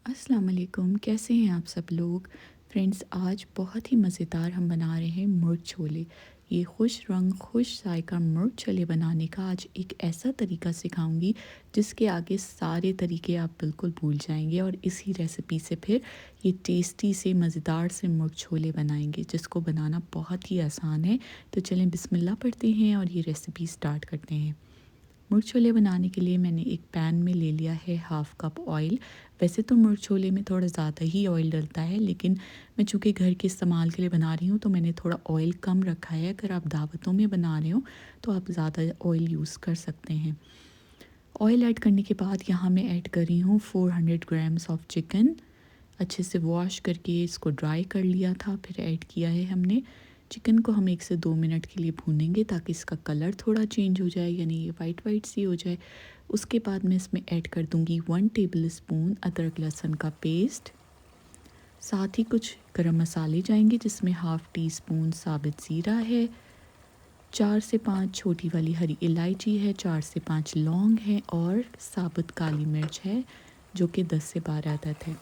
अस्सलाम वालेकुम, कैसे हैं आप सब लोग। फ्रेंड्स, आज बहुत ही मज़ेदार हम बना रहे हैं मुर्ग छोले। ये खुश रंग खुश जायका मुर्ग छोले बनाने का आज एक ऐसा तरीका सिखाऊंगी जिसके आगे सारे तरीके आप बिल्कुल भूल जाएंगे और इसी रेसिपी से फिर ये टेस्टी से मज़ेदार से मुर्ग छोले बनाएंगे जिसको बनाना बहुत ही आसान है। तो चलें बिस्मिल्लाह पढ़ते हैं और ये रेसिपी स्टार्ट करते हैं। मुर्ग छोले बनाने के लिए मैंने एक पैन में ले लिया है हाफ़ कप ऑयल। वैसे तो मुर्ग छोले में थोड़ा ज़्यादा ही ऑयल डलता है, लेकिन मैं चूँकि घर के इस्तेमाल के लिए बना रही हूँ तो मैंने थोड़ा ऑयल कम रखा है। अगर आप दावतों में बना रहे हो तो आप ज़्यादा ऑयल यूज़ कर सकते हैं। ऑयल ऐड करने के बाद यहाँ मैं ऐड कर रही हूँ 400 ग्राम्स ऑफ चिकन। अच्छे से वॉश करके इसको ड्राई कर लिया था, फिर ऐड किया है हमने। चिकन को हम 1 से 2 मिनट के लिए भूनेंगे ताकि इसका कलर थोड़ा चेंज हो जाए, यानी ये वाइट वाइट सी हो जाए। उसके बाद मैं इसमें ऐड कर दूंगी 1 टेबल स्पून अदरक लहसुन का पेस्ट। साथ ही कुछ गरम मसाले जाएंगे जिसमें हाफ़ टी स्पून साबित ज़ीरा है, 4 से 5 छोटी वाली हरी इलायची है, 4 से 5 लौंग है और साबुत काली मिर्च है जो कि 10 से 12 अदद है।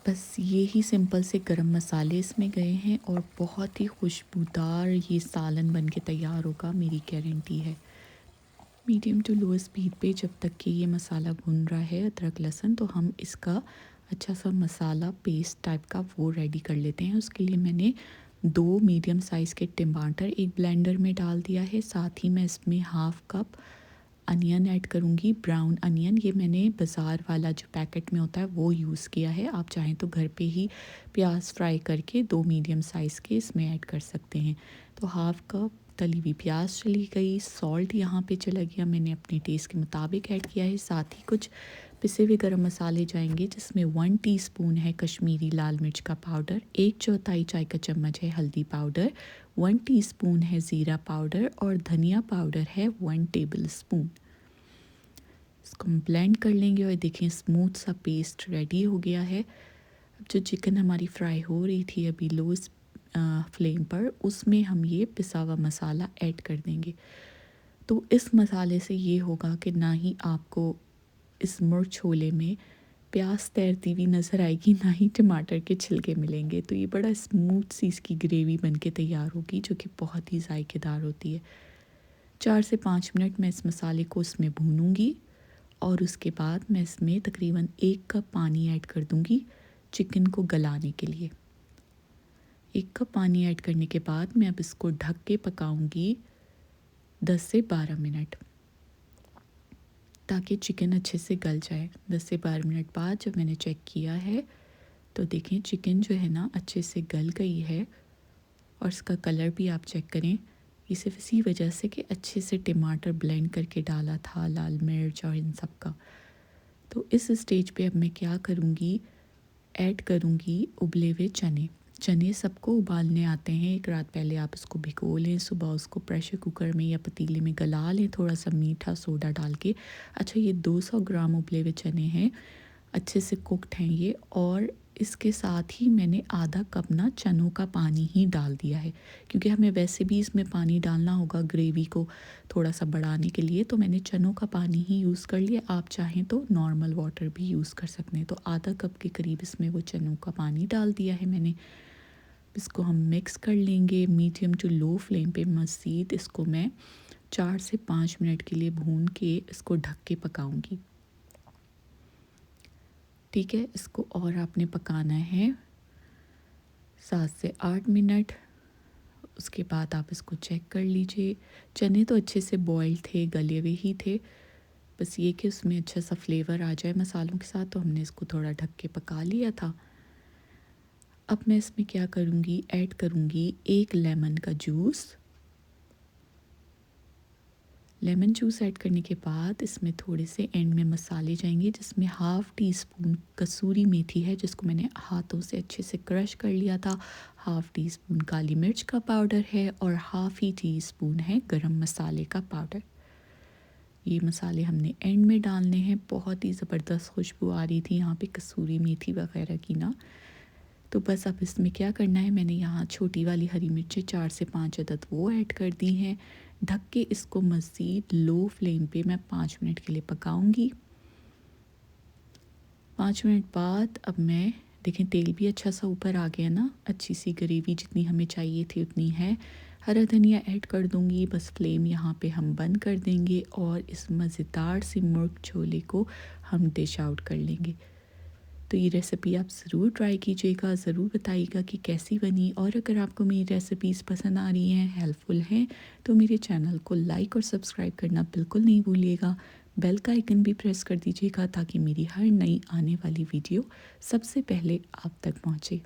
बस ये ही सिंपल से गरम मसाले इसमें गए हैं और बहुत ही खुशबूदार ये सालन बन के तैयार होगा, मेरी गारंटी है। मीडियम टू लो स्पीड पे जब तक कि ये मसाला भुन रहा है अदरक लहसुन, तो हम इसका अच्छा सा मसाला पेस्ट टाइप का वो रेडी कर लेते हैं। उसके लिए मैंने 2 मीडियम साइज़ के टमाटर एक ब्लेंडर में डाल दिया है। साथ ही मैं इसमें हाफ़ कप अनियन ऐड करूँगी, ब्राउन अनियन। ये मैंने बाज़ार वाला जो पैकेट में होता है वो यूज़ किया है। आप चाहें तो घर पे ही प्याज फ्राई करके 2 मीडियम साइज़ के इसमें ऐड कर सकते हैं। तो हाफ़ कप तली हुई प्याज चली गई, सॉल्ट यहाँ पे चला गया, मैंने अपने टेस्ट के मुताबिक ऐड किया है। साथ ही कुछ पिसे हुए गरम मसाले जाएंगे जिसमें 1 टीस्पून है कश्मीरी लाल मिर्च का पाउडर, 1/4 चाय का चम्मच है हल्दी पाउडर, 1 टीस्पून है ज़ीरा पाउडर और धनिया पाउडर है 1 टेबल स्पून। इसको हम ब्लेंड कर लेंगे और देखें स्मूथ सा पेस्ट रेडी हो गया है। अब जो चिकन हमारी फ्राई हो रही थी अभी लो फ्लेम पर, उसमें हम ये पिसा हुआ मसाला ऐड कर देंगे। तो इस मसाले से ये होगा कि ना ही आपको इस मुर्ग छोले में प्याज तैरती हुई नज़र आएगी, ना ही टमाटर के छिलके मिलेंगे। तो ये बड़ा स्मूथ सी इसकी ग्रेवी बन के तैयार होगी जो कि बहुत ही जायकेदार होती है। 4 से 5 मिनट मैं इस मसाले को इसमें भूनूंगी और उसके बाद मैं इसमें तकरीबन 1 कप पानी ऐड कर दूंगी चिकन को गलाने के लिए। 1 कप पानी ऐड करने के बाद मैं अब इसको ढक के पकाऊंगी 10 से 12 मिनट, ताकि चिकन अच्छे से गल जाए। 10 से 12 मिनट बाद जब मैंने चेक किया है तो देखें चिकन जो है ना अच्छे से गल गई है और इसका कलर भी आप चेक करें। ये सिर्फ इसी वजह से कि अच्छे से टमाटर ब्लेंड करके डाला था, लाल मिर्च और इन सब का। तो इस स्टेज पे अब मैं क्या करूँगी, ऐड करूँगी उबले हुए चने। चने सबको उबालने आते हैं, एक रात पहले आप इसको भिगो लें, सुबह उसको प्रेशर कुकर में या पतीले में गला लें थोड़ा सा मीठा सोडा डाल के। अच्छा, ये 200 ग्राम उबले हुए चने हैं, अच्छे से कुक्ड हैं ये। और इसके साथ ही मैंने आधा कप ना चनों का पानी ही डाल दिया है, क्योंकि हमें वैसे भी इसमें पानी डालना होगा ग्रेवी को थोड़ा सा बढ़ाने के लिए। तो मैंने चनों का पानी ही यूज़ कर लिया, आप चाहें तो नॉर्मल वाटर भी यूज़ कर सकते हैं। तो आधा कप के करीब इसमें वो चनों का पानी डाल दिया है मैंने। इसको हम मिक्स कर लेंगे मीडियम टू लो फ्लेम पे। मज़ीद इसको मैं 4 से 5 मिनट के लिए भून के इसको ढक के पकाऊंगी। ठीक है, इसको और आपने पकाना है 7 से 8 मिनट। उसके बाद आप इसको चेक कर लीजिए। चने तो अच्छे से बॉयल थे, गले हुए ही थे, बस ये कि उसमें अच्छा सा फ्लेवर आ जाए मसालों के साथ, तो हमने इसको थोड़ा ढक के पका लिया था। अब मैं इसमें क्या करूँगी, ऐड करूँगी 1 लेमन का जूस। लेमन जूस ऐड करने के बाद इसमें थोड़े से एंड में मसाले जाएंगे जिसमें हाफ़ टी स्पून कसूरी मेथी है जिसको मैंने हाथों से अच्छे से क्रश कर लिया था, हाफ़ टी स्पून काली मिर्च का पाउडर है और हाफ़ ही टी स्पून है गरम मसाले का पाउडर। ये मसाले हमने एंड में डालने हैं। बहुत ही ज़बरदस्त खुशबू आ रही थी यहाँ पे कसूरी मेथी वगैरह की ना। तो बस अब इसमें क्या करना है, मैंने यहाँ छोटी वाली हरी मिर्चें 4 से 5 अदद वो ऐड कर दी हैं। ढक के इसको मज़ीद लो फ्लेम पे मैं 5 मिनट के लिए पकाऊंगी। 5 मिनट बाद अब मैं देखें तेल भी अच्छा सा ऊपर आ गया ना, अच्छी सी ग्रेवी जितनी हमें चाहिए थी उतनी है। हरा धनिया ऐड कर दूंगी, बस फ्लेम यहाँ पे हम बंद कर देंगे और इस मज़ेदार सी मुर्ग छोले को हम डिश आउट कर लेंगे। तो ये रेसिपी आप ज़रूर ट्राई कीजिएगा, ज़रूर बताइएगा कि कैसी बनी। और अगर आपको मेरी रेसिपीज़ पसंद आ रही हैं, हेल्पफुल हैं, तो मेरे चैनल को लाइक और सब्सक्राइब करना बिल्कुल नहीं भूलिएगा। बेल का आइकन भी प्रेस कर दीजिएगा ताकि मेरी हर नई आने वाली वीडियो सबसे पहले आप तक पहुँचे।